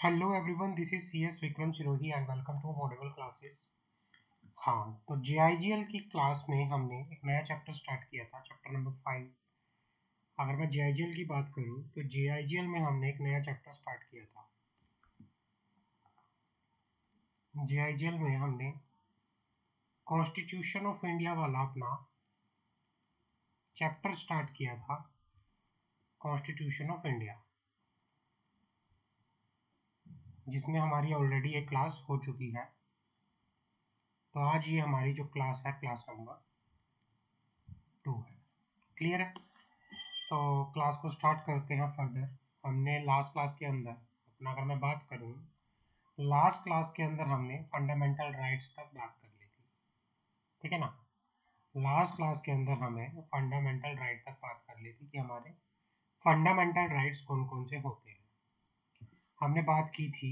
Hello everyone, this is C S Vikram Sirohi and welcome to affordable classes. हाँ, तो जेआईजीएल की class में हमने एक नया चैप्टर स्टार्ट किया था, चैप्टर नंबर 5। अगर मैं जेआईजीएल की बात करूँ तो जेआईजीएल में हमने एक नया चैप्टर स्टार्ट किया था। जेआईजीएल में हमने कॉन्स्टिट्यूशन ऑफ इंडिया वाला अपना चैप्टर स्टार्ट किया था, कॉन्स्टिट्यूशन ऑफ इंडिया, जिसमें हमारी ऑलरेडी एक क्लास हो चुकी है। तो आज ये हमारी जो क्लास है, क्लास नंबर 2 है। क्लियर है? तो क्लास को स्टार्ट करते हैं फर्दर। हमने लास्ट क्लास के अंदर अपना, अगर मैं बात करूं, लास्ट क्लास के अंदर हमने फंडामेंटल राइट्स तक बात कर ली थी। ठीक है ना? लास्ट क्लास के अंदर हमें फंडामेंटल राइट तक बात कर ली थी कि हमारे फंडामेंटल राइट्स कौन कौन से होते हैं। हमने बात की थी,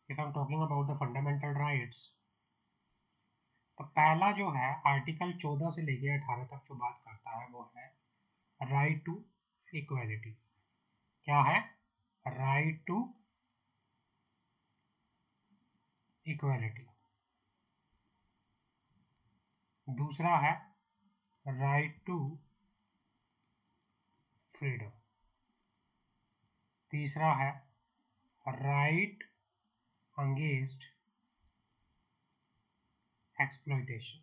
if I am talking about the fundamental rights, तो पहला जो है आर्टिकल 14 से लेकर 18 तक जो बात करता है वो है राइट टू इक्वालिटी। क्या है? Right to equality. दूसरा है राइट टू फ्रीडम। तीसरा है राइट अगेंस्ट एक्सप्लॉयटेशन।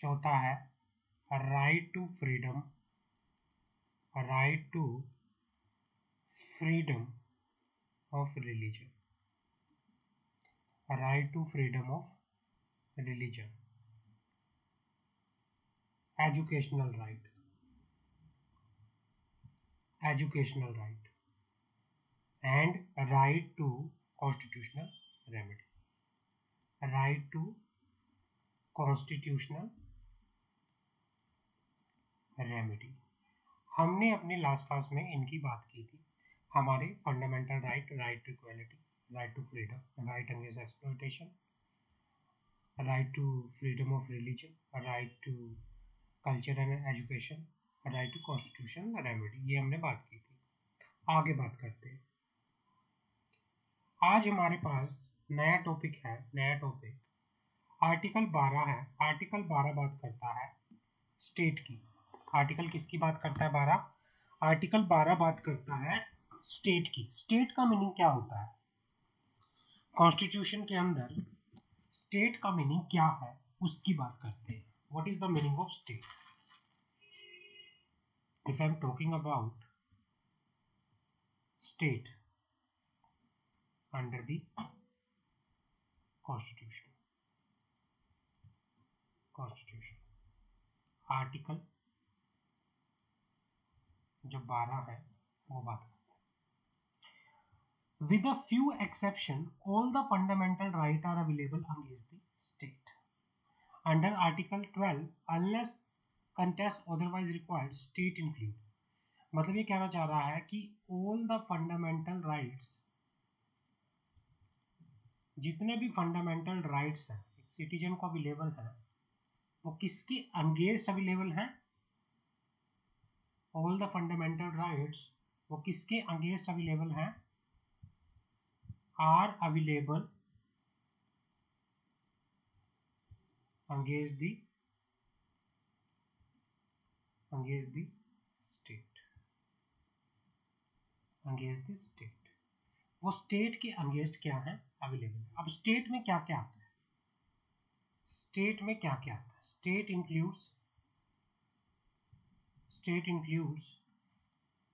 चौथा है right to freedom, right to freedom of religion, right to freedom of religion. Educational right, educational right and right to constitutional remedy, right to constitutional remedy. हमने अपनी last class में इनकी बात की थी। हमारे fundamental right, right to equality, right to freedom, right against exploitation, right to freedom of religion, right to culture and education, right to constitution remedy, ये हमने बात की थी। आगे बात करते हैं। आज हमारे पास नया टॉपिक है, नया टॉपिक आर्टिकल 12 है। आर्टिकल 12 बात करता है स्टेट की। आर्टिकल किसकी बात करता है? 12। आर्टिकल 12 बात करता है स्टेट की। स्टेट का मीनिंग क्या होता है? कॉन्स्टिट्यूशन के अंदर स्टेट का मीनिंग क्या है उसकी बात करते हैं। What is the meaning of state? If I am talking about state under the constitution article जो 12 है वो बात करते हैं। With a few exception, all the fundamental rights are available against the state. Under Article 12, unless contest otherwise required, state include. मतलब ये कहना चाह रहा है कि all the fundamental rights, जितने भी fundamental rights हैं एक सिटीजन को अवेलेबल है, वो किसके अगेंस्ट अवेलेबल हैं? all the fundamental rights वो किसके अगेंस्ट अवेलेबल हैं? are available against the state, against the state। वो स्टेट के अगेंस्ट क्या है? अवेलेबल। अब स्टेट में क्या क्या आता है? स्टेट में क्या क्या आता है? State includes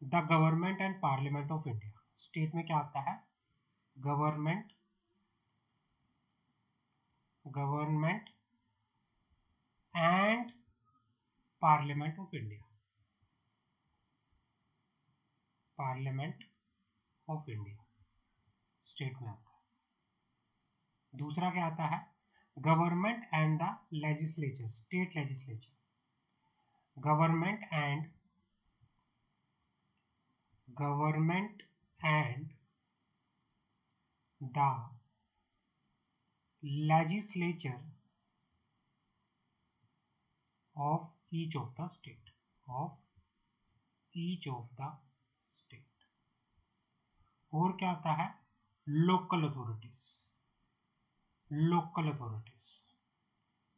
the government and parliament of India. State में क्या आता है? Government and parliament of India, parliament of India state में आता है। दूसरा क्या आता है? Government and the legislature, state legislature, government and the legislature of each of the state, of each of the state. और क्या आता है, लोकल अथॉरिटीज। लोकल अथॉरिटीज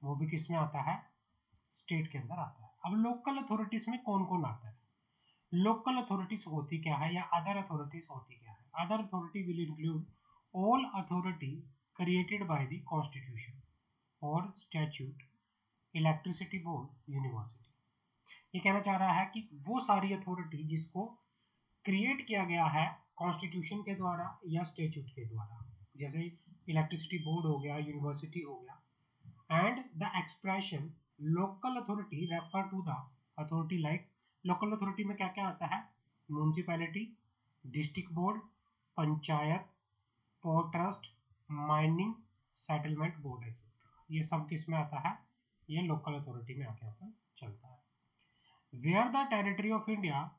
वो भी किस में आता है, स्टेट के अंदर आता है। अब लोकल अथॉरिटीज में कौन कौन आता है, लोकल अथॉरिटीज होती क्या है या अदर अथॉरिटीज होती क्या है। Other authority will include all authority created by the constitution और स्टैट्यूट, इलेक्ट्रिसिटी बोर्ड, यूनिवर्सिटी। ये कहना चाह रहा है कि वो सारी अथॉरिटी जिसको क्रिएट किया गया है कॉन्स्टिट्यूशन के द्वारा या स्टैट्यूट के द्वारा, जैसे इलेक्ट्रिसिटी बोर्ड हो गया, यूनिवर्सिटी हो गया। And the expression local authority refer to the authority like, local authority में क्या क्या आता है, municipality, district board, panchayat, port trust, mining, settlement board etcetera. ये सब किस में आता है, ये लोकल अथॉरिटी में आके अपन चलता है। Where the territory of India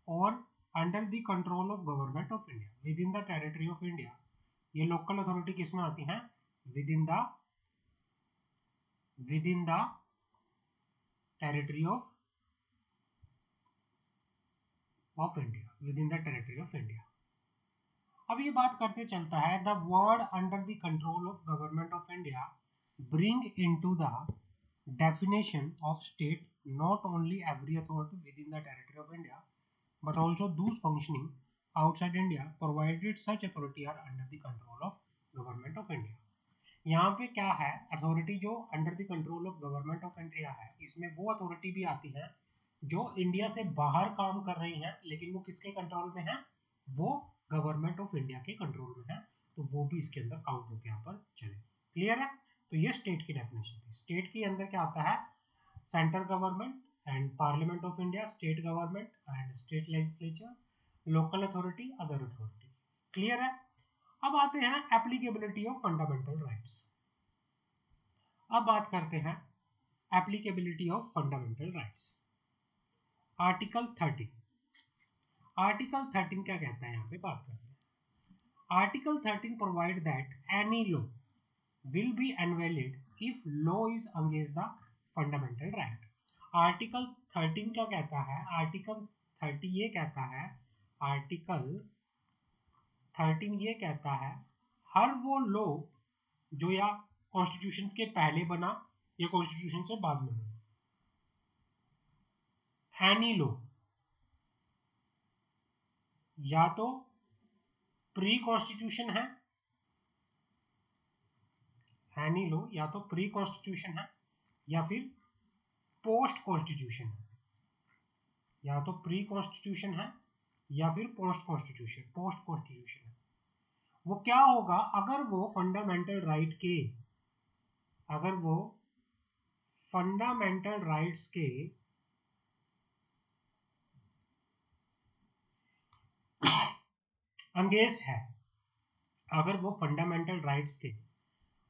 और under the control of government of India, within the territory of India. ये लोकल अथॉरिटी किस में आती है, within the territory of India, within the territory of India. अब ये बात करते चलता है, the word under the control of government of India bring into the definition of state not only every authority within the territory of India but also those functioning outside India provided such authority are under the control of government of India। यहाँ पे क्या है, authority जो under the control of government of India है, इसमें वो authority भी आती है जो इंडिया से बाहर काम कर रही है लेकिन वो किसके कंट्रोल में है, वो गवर्नमेंट ऑफ इंडिया के कंट्रोल में है, तो वो भी इसके अंदर काउंट होकर यहाँ पर चले। क्लियर है, तो ये स्टेट की डेफिनेशन थी। स्टेट के अंदर क्या आता है, central government and parliament of India, state government and state legislature, local authority, other authority. Clear है। अब आते हैं एप्लीकेबिलिटी ऑफ फंडामेंटल राइट्स। अब बात करते हैं applicability of fundamental rights. Article 13, article 13 क्या कहता है, यहाँ पे बात करते हैं। Article 13 provide that any law will be invalid if law is against the fundamental right। Article 13 क्या कहता है, आर्टिकल 30 ये कहता है, आर्टिकल 13 ये कहता है हर वो लॉ जो या कॉन्स्टिट्यूशन के पहले बना या कॉन्स्टिट्यूशन से बाद में बना, एनी लॉ या तो प्री कॉन्स्टिट्यूशन है, एनी लॉ या तो प्री कॉन्स्टिट्यूशन है या फिर पोस्ट कॉन्स्टिट्यूशन है, या तो प्री कॉन्स्टिट्यूशन है या फिर पोस्ट कॉन्स्टिट्यूशन है। वो क्या होगा, अगर वो फंडामेंटल राइट के, अगर वो फंडामेंटल राइट्स के अगेंस्ट है, अगर वो फंडामेंटल राइट्स के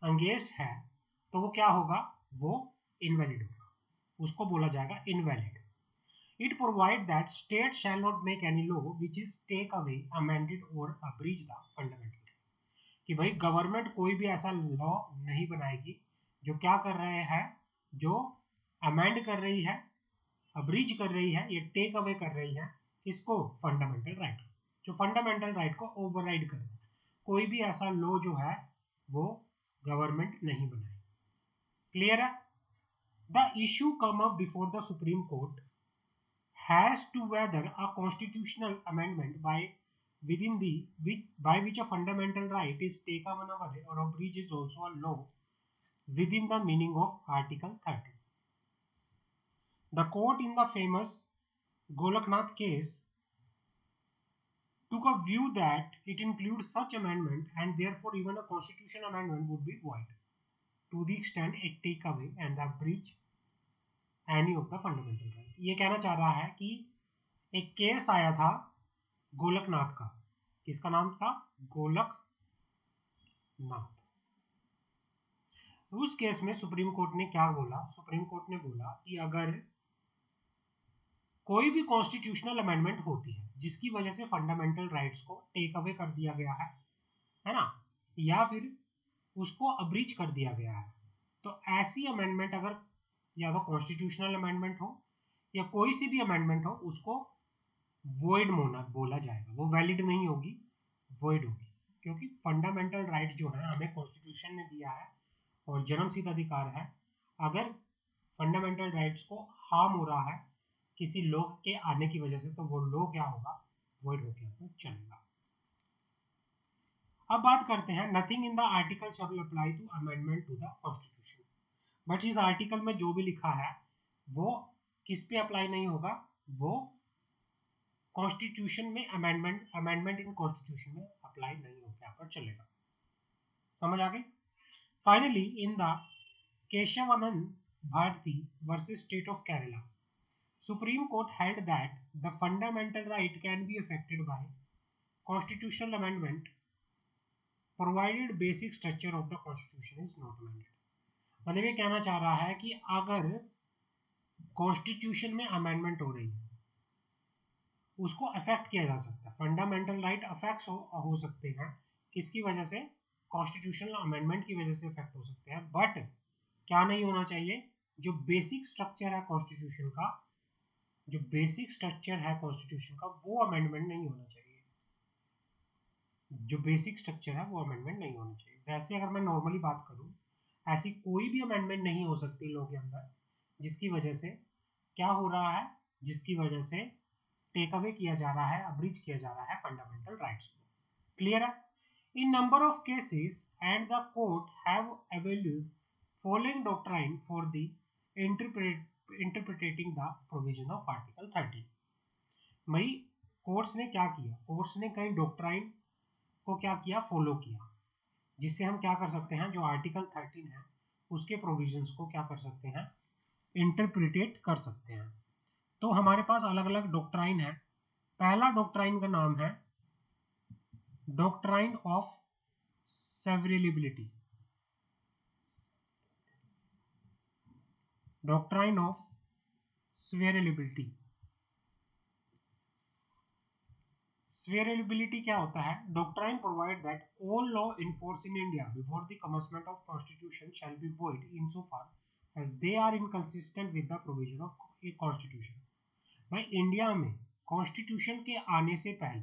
अगेंस्ट है तो वो क्या होगा, वो इनवैलिड होगा, उसको बोला जाएगा invalid. It provides that state shall not make any law which is take away, amended or abridge the fundamental। कि भाई गवर्नमेंट कोई भी ऐसा लॉ नहीं बनाएगी जो क्या कर रहे हैं, जो अमेंड कर रही है, अब्रीज कर रही है, ये टेक अवे कर रही है किसको, फंडामेंटल राइट, जो फंडामेंटल राइट को ओवरराइड कर रहा है। कोई भी ऐसा लॉ जो है वो गवर्नमेंट नहीं बनाएगी। क्लियर है। The issue come up before the supreme court has to whether a constitutional amendment within the by which a fundamental right is taken away or abridged is also a law within the meaning of Article 13। The court in the famous Golaknath case took a view that it includes such amendment and therefore even a constitutional amendment would be void to the extent it take away and abridge any of the fundamental right। ये कहना चाह रहा है कि एक case आया था गोलकनाथ का, किसका नाम था, गोलकनाथ। उस केस में सुप्रीम कोर्ट ने क्या बोला, सुप्रीम कोर्ट ने बोला कि अगर कोई भी कॉन्स्टिट्यूशनल अमेंडमेंट होती है जिसकी वजह से फंडामेंटल राइट्स को टेक अवे कर दिया गया है ना, या फिर उसको अब्रीच कर दिया गया है, तो ऐसी अमेंडमेंट अगर या तो कॉन्स्टिट्यूशनल अमेंडमेंट हो या कोई सी भी अमेंडमेंट हो, उसको वॉइड बोला जाएगा, वो वैलिड नहीं होगी, वॉइड होगी, क्योंकि फंडामेंटल राइट जो है हमें कॉन्स्टिट्यूशन ने दिया है और जन्मसिद्ध अधिकार है। अगर फंडामेंटल राइट्स को हार्म हो रहा है किसी लोग के आने की वजह से, तो वो लॉ क्या होगा, वॉइड होकर चलेगा। अब बात करते हैं, nothing in the article shall apply to amendment to the constitution. But इस आर्टिकल में जो भी लिखा है वो किस पे अप्लाई नहीं होगा, वो कॉन्स्टिट्यूशन में अमेंडमेंट इन कॉन्स्टिट्यूशन में अप्लाई नहीं होकर यहाँ पर चलेगा। समझ आ गई। Finally in the Kesavananda Bharati versus state of Kerala, Supreme Court held that the fundamental right can be affected by constitutional amendment provided basic structure of the constitution is not amended। मतलब ये कहना चाह रहा है कि अगर कॉन्स्टिट्यूशन में अमेंडमेंट हो रही है उसको अफेक्ट किया जा सकता है, फंडामेंटल राइट अफेक्ट हो सकते हैं, किसकी वजह से, कॉन्स्टिट्यूशनल अमेंडमेंट की वजह से अफेक्ट हो सकते हैं, बट क्या नहीं होना चाहिए, जो बेसिक स्ट्रक्चर है कॉन्स्टिट्यूशन का, जो बेसिक स्ट्रक्चर है कॉन्स्टिट्यूशन का वो अमेंडमेंट नहीं होना चाहिए, जो बेसिक स्ट्रक्चर है वो अमेंडमेंट नहीं होना चाहिए। वैसे अगर मैं नॉर्मली बात करूं, ऐसी कोई भी अमेंडमेंट नहीं हो सकती लॉ के अंदर जिसकी वजह से क्या हो रहा है, जिसकी वजह से टेक अवे किया जा रहा है, अब्रिज किया जा रहा है फंडामेंटल राइट्स को। क्लियर है। In number of cases and the court have evolved following doctrine for the interpreting the provision of article 13। मई कोर्ट्स ने क्या किया, कोर्ट्स ने कई डॉक्ट्राइन को क्या किया, फॉलो किया, जिससे हम क्या कर सकते हैं, जो आर्टिकल 13 है उसके प्रोविजंस को क्या कर सकते हैं, इंटरप्रिटेट कर सकते हैं। तो हमारे पास अलग अलग डॉक्ट्राइन है। पहला डॉक्ट्राइन का नाम है doctrine of severability, doctrine of severability. Severability क्या होता है, doctrine provide that all law in force in India before the commencement of constitution shall be void insofar as they are inconsistent with the provision of a constitution. भाई India में constitution के आने से पहले,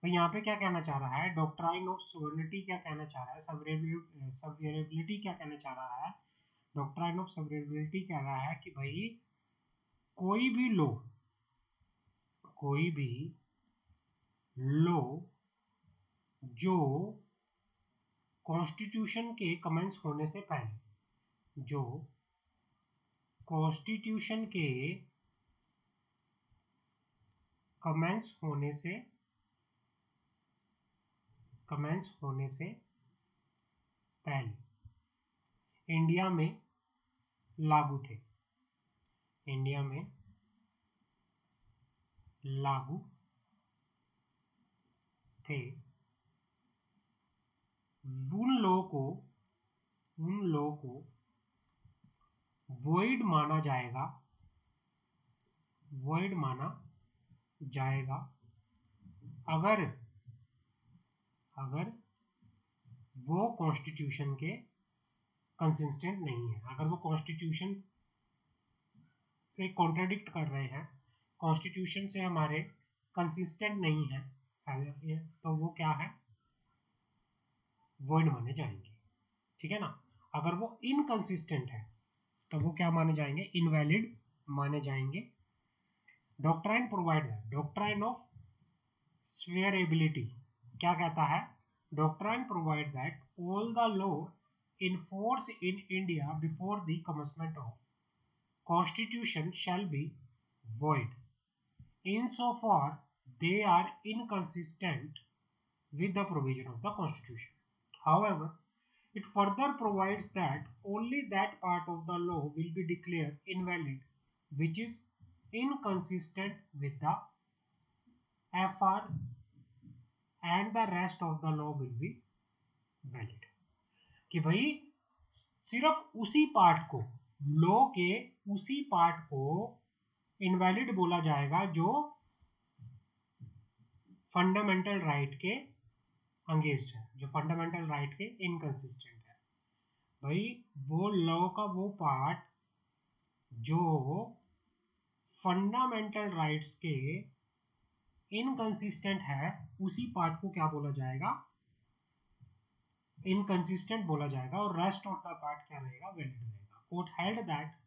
भाई यहाँ पे क्या कहना चाह रहा है, डॉक्ट्राइन ऑफ सोवरेनिटी क्या कहना चाह रहा है, सवेरेबिलिटी क्या कहना चाह रहा है, डॉक्ट्राइन ऑफ सवेरेबिलिटी कह रहा है कि भाई कोई भी लो, कोई भी लो जो कॉन्स्टिट्यूशन के कमेंस होने से पहले, जो कॉन्स्टिट्यूशन के कमेंस होने से पहले इंडिया में लागू थे, इंडिया में लागू थे, उन लोगों को वॉइड माना जाएगा, वॉइड माना जाएगा अगर वो कॉन्स्टिट्यूशन के कंसिस्टेंट नहीं है, अगर वो कॉन्स्टिट्यूशन से कॉन्ट्राडिक्ट कर रहे हैं, कॉन्स्टिट्यूशन से हमारे कंसिस्टेंट नहीं है, तो वो क्या है, वॉइड माने जाएंगे। ठीक है ना। अगर वो इनकंसिस्टेंट है तो वो क्या माने जाएंगे, इनवैलिड माने जाएंगे। डॉक्ट्राइन प्रोवाइड है, डॉक्ट्राइन ऑफ स्वेरेबिलिटी क्या कहता है, doctrine provide that all the law in force in India before the commencement of Constitution shall be void insofar they are inconsistent with the provision of the Constitution. However, it further provides that only that part of the law will be declared invalid which is inconsistent with the FR and the rest of the law will be valid। कि भाई सिर्फ उसी part को, law के उसी part को invalid बोला जाएगा जो फंडामेंटल राइट के अगेंस्ट है, जो फंडामेंटल राइट के इनकंसिस्टेंट है। भाई वो लॉ का वो पार्ट जो फंडामेंटल राइट्स के इनकंसिस्टेंट है उसी पार्ट को क्या बोला जाएगा, इनकंसिस्टेंट बोला जाएगा, और रेस्ट ऑफ द पार्ट क्या रहेगा, वैलिड रहेगा। Court held that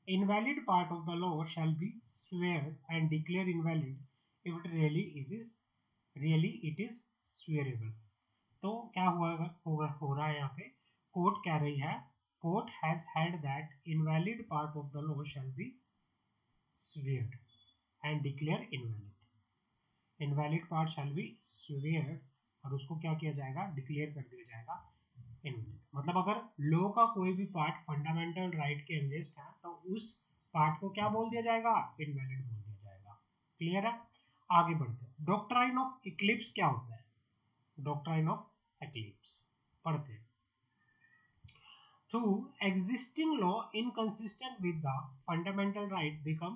invalid part of the law shall be sweared and declared invalid if it really it is swearable। तो क्या हो रहा है यहाँ पे, कोर्ट कह रही है, court has held that invalid part of the law shall be sweared and declare invalid। Invalid part shall be sweared और उसको क्या किया जाएगा, डिक्लेयर कर दिया जाएगा इनवैलिड। मतलब अगर लॉ का कोई भी पार्ट फंडामेंटल राइट के अगेंस्ट है तो उस पार्ट को क्या बोल दिया जाएगा, इनवैलिड बोल दिया जाएगा। क्लियर है, आगे बढ़ते हैं। डॉक्ट्राइन ऑफ इक्लिप्स क्या होता है, डॉक्ट्राइन ऑफ इक्लिप्स पढ़ते हैं। Through existing law inconsistent with the fundamental right become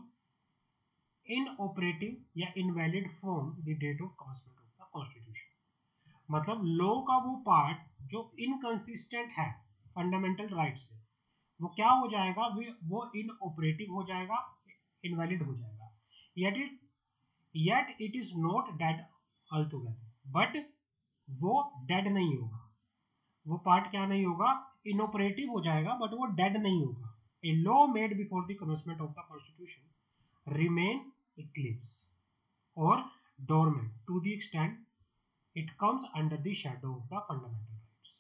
inoperative या invalid from the date of commencement of the constitution। मतलब लॉ का वो पार्ट जो इनकंसिस्टेंट है फंडामेंटल राइट से, वो क्या हो जाएगा, वो इनऑपरेटिव हो जाएगा, इनवैलिड हो जाएगा। yet it is not dead altogether, but वो डेड नहीं होगा, वो पार्ट क्या नहीं होगा, इनऑपरेटिव हो जाएगा, बट वो डेड नहीं होगा। A law made before the commencement of the constitution remain eclipse और dormant to the extent it comes under the shadow of the fundamental rights.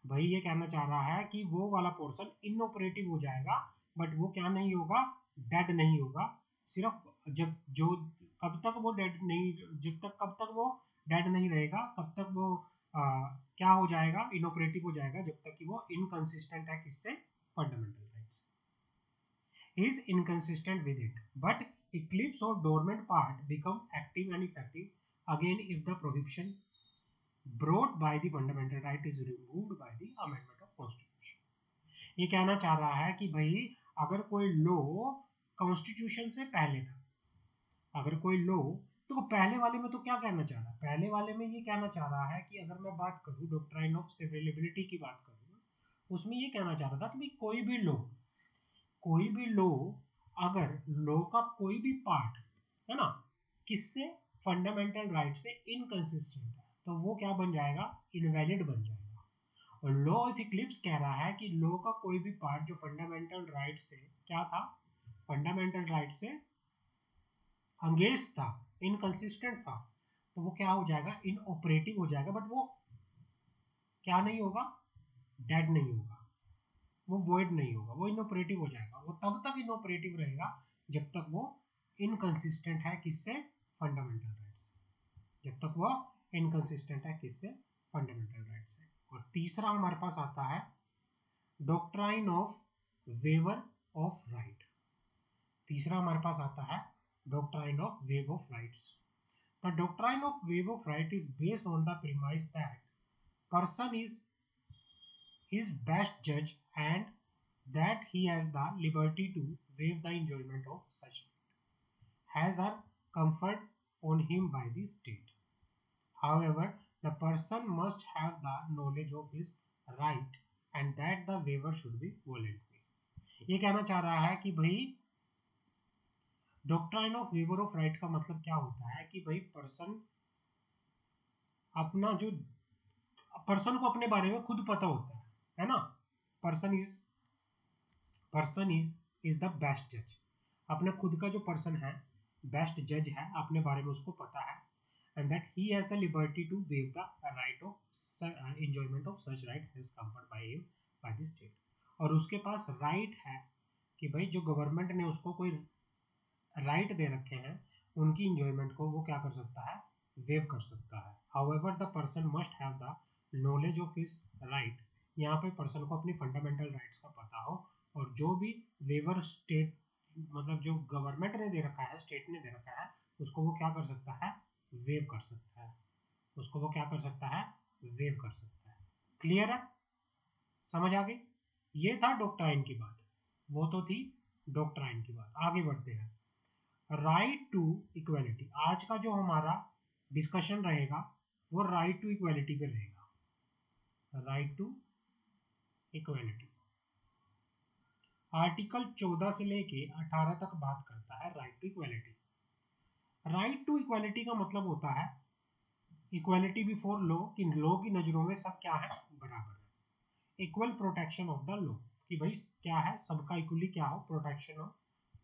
भाई ये कहना चाह रहा है कि वो वाला पोर्शन इनऑपरेटिव हो जाएगा, बट वो क्या नहीं होगा, डेड नहीं होगा। सिर्फ जब जो कब तक वो डेड नहीं, कब तक वो डेड नहीं रहेगा तब तक वो क्या हो जाएगा, इनऑपरेटिव हो जाएगा, जब तक कि वो इनकंसिस्टेंट है किससे, fundamental rights. is inconsistent with it, but eclipse or dormant part become active and effective again if the prohibition brought by the fundamental right is removed by the amendment of constitution। ये कहना चाह रहा है कि भाई अगर कोई law constitution से पहले था, अगर कोई लॉ, तो पहले वाले में तो क्या कहना चाह रहा है, पहले वाले में ये कहना चाह रहा है कि अगर मैं बात करूं डॉक्ट्राइन ऑफ सेवरेबिलिटी की बात करूं, उसमें ये कहना चाह रहा था कि कोई भी लॉ अगर लॉ का कोई भी पार्ट है ना किससे, फंडामेंटल राइट से इनकंसिस्टेंट है, तो वो क्या बन जाएगा, इनवैलिड बन जाएगा। और लॉ ऑफ इक्लिप्स कह रहा है कि लॉ का कोई भी पार्ट जो फंडामेंटल राइट से क्या था, फंडामेंटल राइट से अगेंस्ट था, इनकंसिस्टेंट था, तो वो क्या हो जाएगा, इनऑपरेटिव हो जाएगा, बट वो क्या नहीं होगा, डेड नहीं होगा, वो वॉइड नहीं होगा, वो इनऑपरेटिव हो जाएगा। वो तब तक इनऑपरेटिव रहेगा जब तक वो इनकंसिस्टेंट है किससे, फंडामेंटल राइट से, जब तक वो इनकंसिस्टेंट है किससे, फंडामेंटल राइट से। और तीसरा हमारे पास आता है doctrine of waiver of right. तीसरा हमारे पास आता है doctrine of waive of rights. The doctrine of waive of right is based on the premise that person is his best judge and that he has the liberty to waive the enjoyment of such has are conferred on him by the state. However, the person must have the knowledge of his right and that the waiver should be voluntary। ये कहना चाह रहा है कि भाई doctrine of waiver of right का मतलब क्या होता है कि भाई पर्सन अपना जो, पर्सन को अपने बारे में खुद पता होता है ना, पर्सन इज द बेस्ट जज। अपने खुद का जो पर्सन है बेस्ट जज है, अपने बारे में उसको पता है, and that he has the liberty to waive the right of enjoyment of such right has conferred by him by the state. और उसके पास राइट है कि भाई जो गवर्नमेंट ने उसको कोई राइट दे रखे हैं उनकी इंजॉयमेंट को वो क्या कर सकता है, वेव कर सकता है। However the person must have the knowledge of his right, यहाँ पे पर्सन को अपनी फंडामेंटल राइट्स का पता हो, और जो भी वेवर स्टेट मतलब जो गवर्नमेंट ने दे रखा है, स्टेट ने दे रखा है, उसको वो क्या कर सकता है, वेव कर सकता है, उसको वो क्या कर सकता है, वेव कर सकता है। क्लियर है, समझ आ गई। ये था डॉक्ट्राइन की बात, वो तो थी डॉक्ट्राइन की बात। आगे बढ़ते हैं, राइट टू इक्वालिटी। आज का जो हमारा डिस्कशन रहेगा वो राइट टू इक्वालिटी पे रहेगा। राइट टू इक्वालिटी आर्टिकल 14 से लेके 18 तक बात करता है right to equality. Right to equality का मतलब होता है इक्वालिटी बिफोर लॉ, कि लॉ की नजरों में सब क्या है, बराबर है। Equal protection of the law, कि भाई क्या है, सबका इक्वली क्या हो, प्रोटेक्शन ऑफ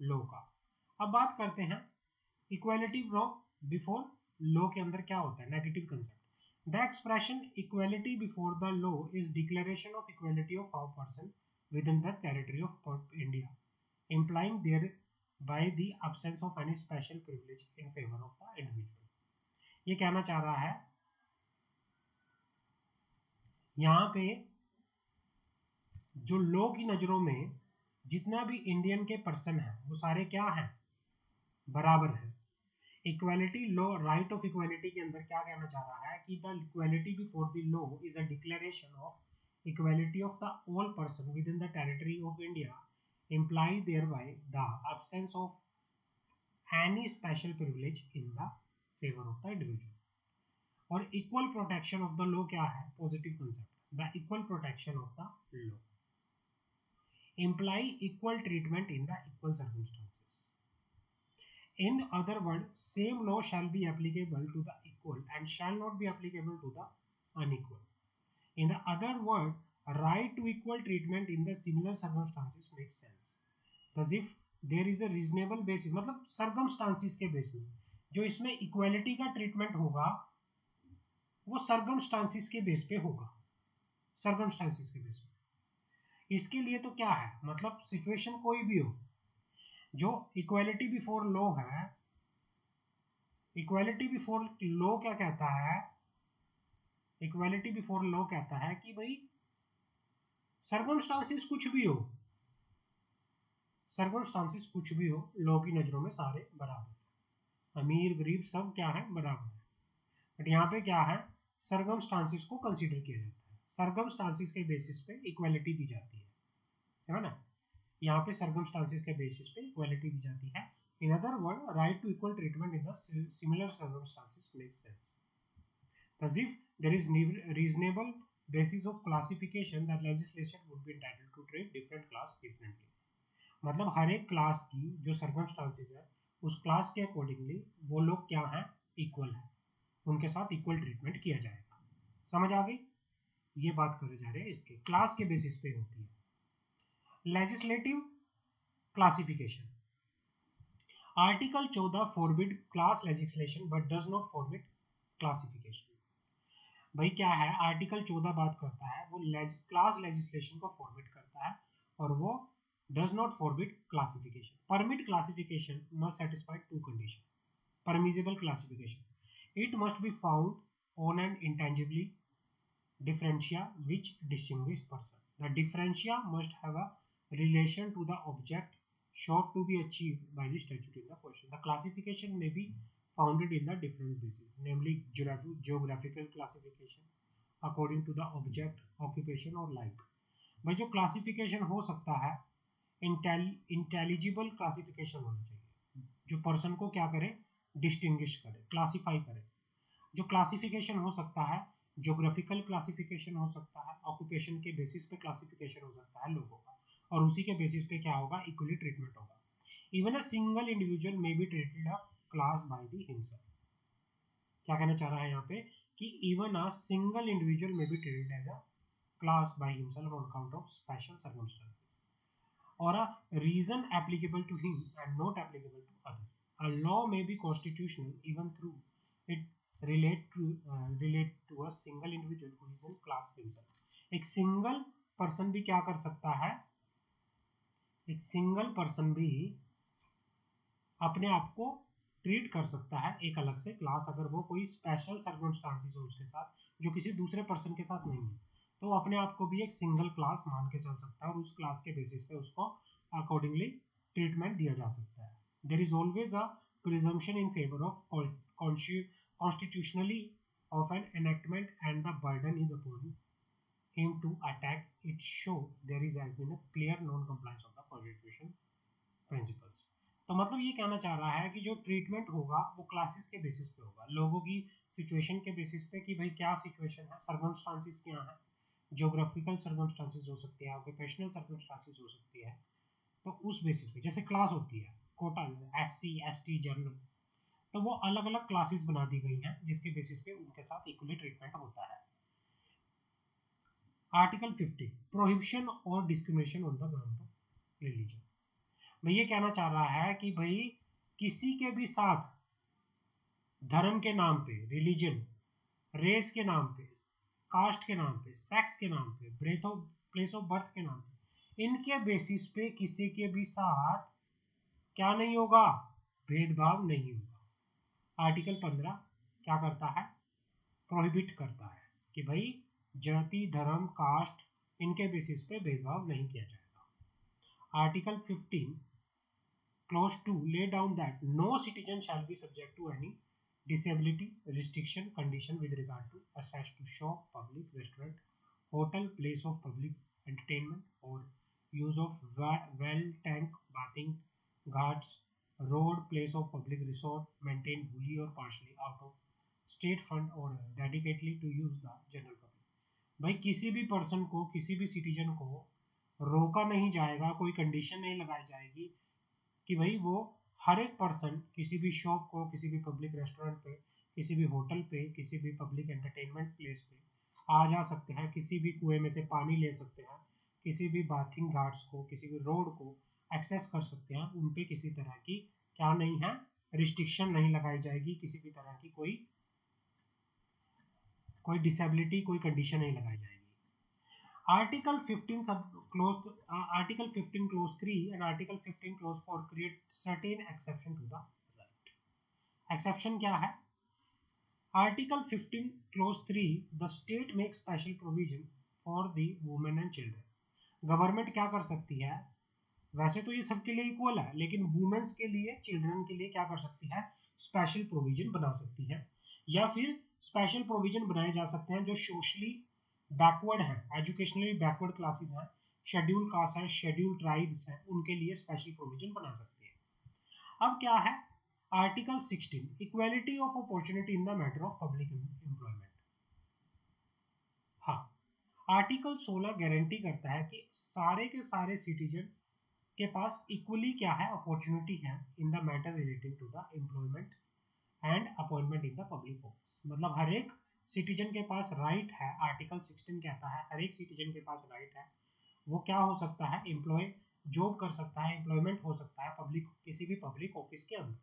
लॉ का। अब बात करते हैं इक्वालिटी बिफोर लॉ के अंदर क्या होता है, negative concept. The expression equality before the law is declaration of equality of all person with in the territory of India, implying there by the absence of any special privilege in favor of the individual। ये कहना चाह रहा है यहाँ पे जो law की नजरों में जितना भी इंडियन के पर्सन है वो सारे क्या हैं, बराबर है। Equality law, right of equality के अंदर क्या कहना चाह रहा है कि the equality before the law is a declaration of equality of the all person with in the territory of India, imply thereby the absence of any special privilege in the favor of the individual। और equal protection of the law क्या है, positive concept, the equal protection of the law imply equal treatment in the equal circumstances। In other words, same law shall be applicable to the equal and shall not be applicable to the unequal। In the other word, right to equal treatment in the similar circumstances makes sense। Thus if there is a reasonable basis, मतलब circumstances के base में जो इसमें equality का treatment होगा वो circumstances के base पे होगा, सर्कमस्टांसिस के बेस पे। इसके लिए तो क्या है, मतलब सिचुएशन कोई भी हो, जो इक्वालिटी बिफोर लॉ है, इक्वालिटी बिफोर लॉ क्या कहता है, इक्वालिटी बिफोर लॉ कहता है कि भाई सर्कमस्टांसिस कुछ भी हो, सर्कमस्टांसिस कुछ भी हो, लॉ की नजरों में सारे बराबर, अमीर गरीब सब क्या है, बराबर है। बट यहाँ पे क्या है, सर्कमस्टांसिस को कंसीडर किया जाता है, सर्कमस्टांसिस के बेसिस पे इक्वालिटी दी जाती है ना, यहाँ पे सर्कमस्टांसिस के बेसिस पे इक्वालिटी दी जाती है। In other word, right to equal treatment in the similar circumstances makes sense. Thus if there is reasonable basis of classification, that legislation would be entitled to treat different class differently। मतलब हर एक class की जो circumstances है उस class के accordingly वो लोग क्या है, इक्वल है, उनके साथ इक्वल ट्रीटमेंट किया जाएगा। समझ आ गई, ये बात कर जा रहे हैं इसके क्लास के बेसिस पे होती है। Legislative classification, article 14 forbid class legislation but does not forbid classification. भाई क्या है, आर्टिकल 14 बात करता है वो क्लास लेजिस्लेशन को फॉरबिड करता है और वो does not forbid classification। Permit classification must satisfy two conditions। Permissible classification, it must be found on an intangibly differentia which distinguish person। The differentia must have a relation to the object sought to be achieved by the statute in the question। The classification may be founded in the different bases, namely geographical classification according to the object, occupation or like। भाई जो classification हो सकता है intelligible classification होना चाहिए, जो person को क्या करे, डिस्टिंग्विश करे, क्लासिफाई करे। जो क्लासिफिकेशन हो सकता है ज्योग्राफिकल क्लासिफिकेशन हो सकता है, ऑक्यूपेशन के बेसिस पे क्लासिफिकेशन हो सकता है लोगों का, और उसी के बेसिस पे क्या होगा, इक्वली ट्रीटमेंट होगा। Even a single individual may be treated a class by the himself. क्या कहना चाह रहा है यहाँ पे कि even a single individual may be treated as a class by himself on account of special circumstances or a reason applicable to him and not applicable to other। A law may be constitutional even through it relate to a single individual who is in class himself। एक single person भी क्या कर सकता है, एक single person भी अपने आप को ट्रीट कर सकता है एक अलग से क्लास, अगर वो कोई स्पेशल सर्कमस्टांसिस हो उसके साथ जो किसी दूसरे पर्सन के साथ नहीं है, तो वो अपने आप को भी एक सिंगल क्लास मान के चल सकता है और उस क्लास के बेसिस पे उसको अकॉर्डिंगली ट्रीटमेंट दिया जा सकता है। There is always a presumption in favour of constitutionally of an enactment and the burden is upon him to attack it show there is has been a clear non compliance of the constitution principles. तो मतलब ये कहना चाह रहा है कि जो treatment होगा वो क्लासेस के बेसिस पे होगा, लोगों की सिचुएशन के बेसिस पे कि भाई क्या सिचुएशन है, सर्कमस्टांसिस क्या है, ज्योग्राफिकल सर्कमस्टांसिस हो सकती है, ऑक्यूपेशनल सर्कमस्टांसिस हो सकती है, तो उस बेसिस पे जैसे क्लास होती है कोटा, SC ST जनरल, तो वो अलग अलग क्लासेस बना दी गई हैं जिसके बेसिस पे उनके साथ इक्वली ट्रीटमेंट होता है। आर्टिकल 50 प्रोहिबिशन और discrimination on the ground of religion. भाई ये कहना चाह रहा है कि भाई किसी के भी साथ धर्म के नाम पे, रिलीजन, रेस के नाम पे, कास्ट के नाम पे, सेक्स के नाम पे, प्लेस ऑफ बर्थ के नाम पे, इनके बेसिस पे किसी के भी साथ क्या नहीं होगा, भेदभाव नहीं होगा। आर्टिकल 15 क्या करता है, प्रोहिबिट करता है कि भाई जाति, धर्म, कास्ट, इनके बेसिस पे भेदभाव नहीं किया जाएगा। Article 15 clause 2 lay down that no citizen shall be subject to any disability restriction condition with regard to access to shop, public restaurant, hotel, place of public entertainment, or use of well, tank, bathing, ghats, road, place of public resort maintained wholly or partially out of state fund or dedicatedly to use the general public। भाई किसी भी person को, किसी भी citizen को रोका नहीं जाएगा, कोई कंडीशन नहीं लगाई जाएगी कि भाई वो हर एक पर्सन किसी भी शॉप को, किसी भी पब्लिक रेस्टोरेंट पे, किसी भी होटल पे, किसी भी पब्लिक एंटरटेनमेंट प्लेस पे आ जा सकते हैं, किसी भी कुएं में से पानी ले सकते हैं, किसी भी बाथिंग घाट्स को, किसी भी रोड को एक्सेस कर सकते हैं। उन पे किसी तरह की क्या नहीं है, रिस्ट्रिक्शन नहीं लगाई जाएगी, किसी भी तरह की कोई डिसेबिलिटी, कोई कंडीशन नहीं लगाई जाएगी। Article 15 Article 15 clause 3 and Article 15 clause 4 create certain exception to the right। Exception क्या है? Article 15 clause 3 the state makes special provision for the women and children। Government क्या कर सकती है, वैसे तो ये सबके लिए इक्वल है, लेकिन वुमेन्स के लिए, चिल्ड्रन के लिए क्या कर सकती है, स्पेशल प्रोविजन बना सकती है, या फिर स्पेशल प्रोविजन बनाए जा सकते हैं जो सोशली बैकवर्ड है, एजुकेशनली बैकवर्ड क्लासेस हैं, शेड्यूल कास्ट है, शेड्यूल ट्राइब्स हैं, उनके लिए स्पेशल प्रोविजन बना सकते हैं। अब क्या है, article 16 equality of opportunity in the matter of public employment. हाँ, आर्टिकल 16 गारंटी करता है कि सारे के सारे सिटीजन के पास इक्वली क्या है, अपॉर्चुनिटी है in the matter relating to the employment and appointment in the public office. मतलब हर एक सिटीजन के पास राइट है, आर्टिकल 16 कहता है हर एक सिटीजन के पास राइट है, वो क्या हो सकता है, एम्प्लॉय, जॉब कर सकता है, एम्प्लॉयमेंट हो सकता है पब्लिक, किसी भी पब्लिक ऑफिस के अंदर।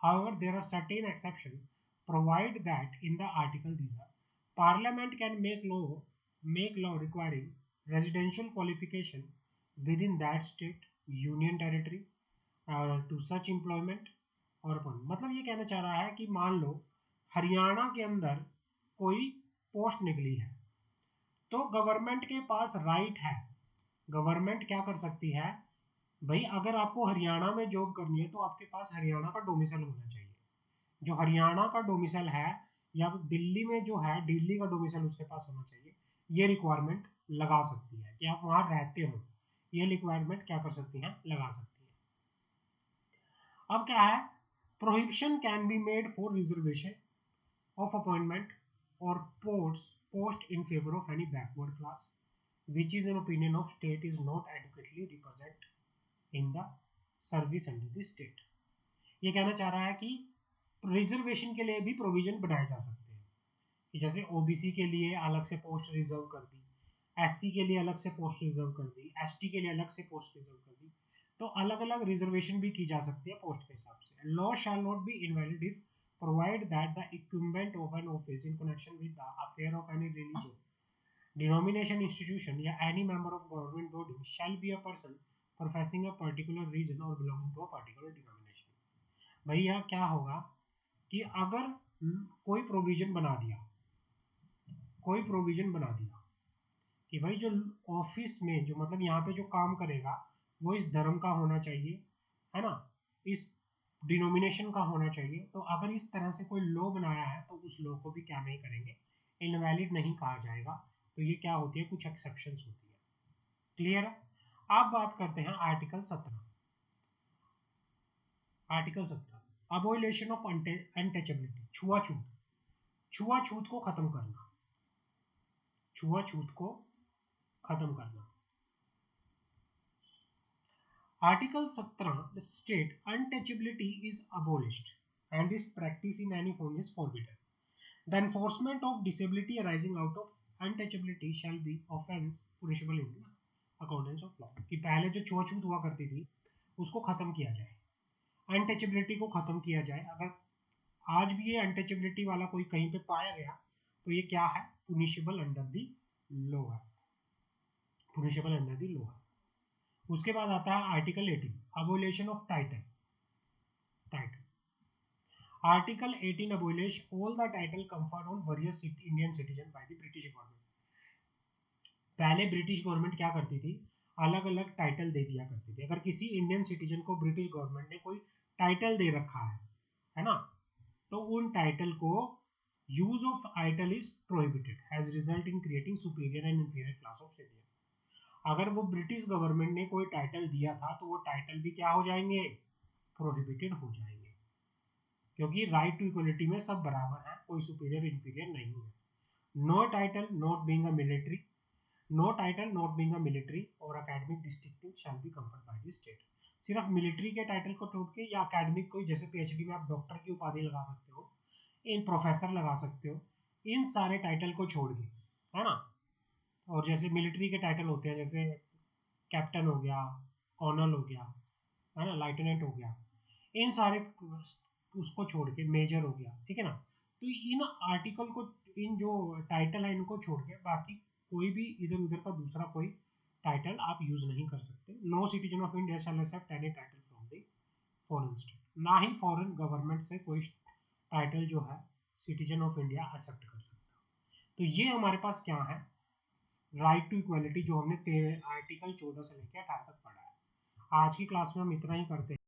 However, there are certain exceptions provide that in the article these are Parliament can make law requiring residential qualification within that state, union territory or to such employment और appoint. मतलब ये कहना चाह रहा है कि मान लो हरियाणा के अंदर कोई पोस्ट निकली है, तो गवर्नमेंट के पास राइट है, गवर्नमेंट क्या कर सकती है, भाई अगर आपको हरियाणा में जॉब करनी है तो आपके पास हरियाणा का डोमिसाइल होना चाहिए। जो हरियाणा का डोमिसाइल है या दिल्ली में जो है, दिल्ली का डोमिसाइल उसके पास होना चाहिए। ये रिक्वायरमेंट लगा सकती है कि आप वहां रहते हो, ये रिक्वायरमेंट क्या कर सकती है, लगा सकती है। अब क्या है, prohibition can be made for reservation of appointment or post in favor of any backward class which is an opinion of state is not adequately represent in the service under the state। ये कहना चाह रहा है कि reservation के लिए भी provision बनाए जा सकते हैं कि जैसे ओबीसी के लिए अलग से पोस्ट रिजर्व कर दी, एससी के लिए अलग से पोस्ट रिजर्व कर दी, एसटी के लिए अलग से पोस्ट रिजर्व कर दी, तो अलग अलग रिजर्वेशन भी की जा सकती है पोस्ट के हिसाब से। Law shall not be invalid if provide that the incumbent of an office in connection with the affair of any religion, denomination, institution या any member of government body shall be a person professing a particular religion or belonging to a particular denomination। भाई यहाँ क्या होगा कि अगर कोई provision बना दिया, कोई प्रोविजन बना दिया कि भाई जो ऑफिस में जो मतलब यहाँ पे जो काम करेगा वो इस धर्म का होना चाहिए, है ना, इस डिनोमिनेशन का होना चाहिए, तो अगर इस तरह से कोई लॉ बनाया है तो उस लॉ को भी क्या नहीं करेंगे, इनवैलिड नहीं कहा जाएगा। तो ये क्या होती है, कुछ एक्सेप्शंस होती है। क्लियर है। आप बात करते हैं article 17। Article 17 abolition of untouchability, छुआछूत, छुआछूत को खत्म करना, छुआछूत को खत्म करना। Article 17 state untouchability is abolished। and this practice in any form is forbidden. The enforcement of disability arising out of untouchability shall be offense punishable in the accordance of law. कि पहले जो छूत हुआ करती थी उसको खत्म किया जाए, अनटचेबिलिटी को खत्म किया जाए. अगर आज भी ये अनटचेबिलिटी वाला कोई कहीं पे पाया गया तो ये क्या है, पुनिशेबल अंडर दी लॉ है, पुनिशेबल अंडर दी लॉ है. उसके बाद आता है article 18, abolition of title. Article 18 abolish all the title conferred on various Indian citizen by the British government. पहले ब्रिटिश गवर्नमेंट क्या करती थी, अलग अलग टाइटल दे दिया करती थी. अगर किसी इंडियन सिटीजन को ब्रिटिश गवर्नमेंट ने कोई टाइटल दे रखा है ना, तो उन टाइटल को use of title is prohibited has result in creating superior and inferior class of citizen. अगर वो ब्रिटिश गवर्नमेंट ने कोई टाइटल दिया था तो वो टाइटल भी क्या हो जाएंगे, प्रोहिबिटेड हो जाएंगे, क्योंकि राइट टू इक्वलिटी में सब बराबर है, कोई सुपीरियर इंफीरियर नहीं है. No title not being a military, no title not being a military और academic distinction shall be conferred by the state. सिर्फ मिलिट्री के टाइटल को छोड़ के या एकेडमिक कोई, जैसे पीएचडी में आप डॉक्टर की उपाधि लगा सकते हो, इन प्रोफेसर लगा सकते हो, इन सारे टाइटल को छोड़ के, है ना. और जैसे मिलिट्री के टाइटल होते हैं, जैसे कैप्टन हो गया, कर्नल हो गया, है ना, लेफ्टिनेंट हो गया, इन सारे उसको छोड़ के मेजर हो गया, ठीक है ना. तो इन आर्टिकल को, इन जो टाइटल है इनको छोड़ के बाकी कोई भी इधर उधर का दूसरा कोई टाइटल आप यूज नहीं कर सकते. No citizen of India shall accept any title from the foreign state. ना ही फॉरेन गवर्नमेंट से कोई टाइटल जो है सिटीजन ऑफ इंडिया एक्सेप्ट कर सकता. तो ये हमारे पास क्या है, राइट टू इक्वालिटी, जो हमने आर्टिकल 14 से लेकर 18 तक पढ़ा है. आज की क्लास में हम इतना ही करते हैं.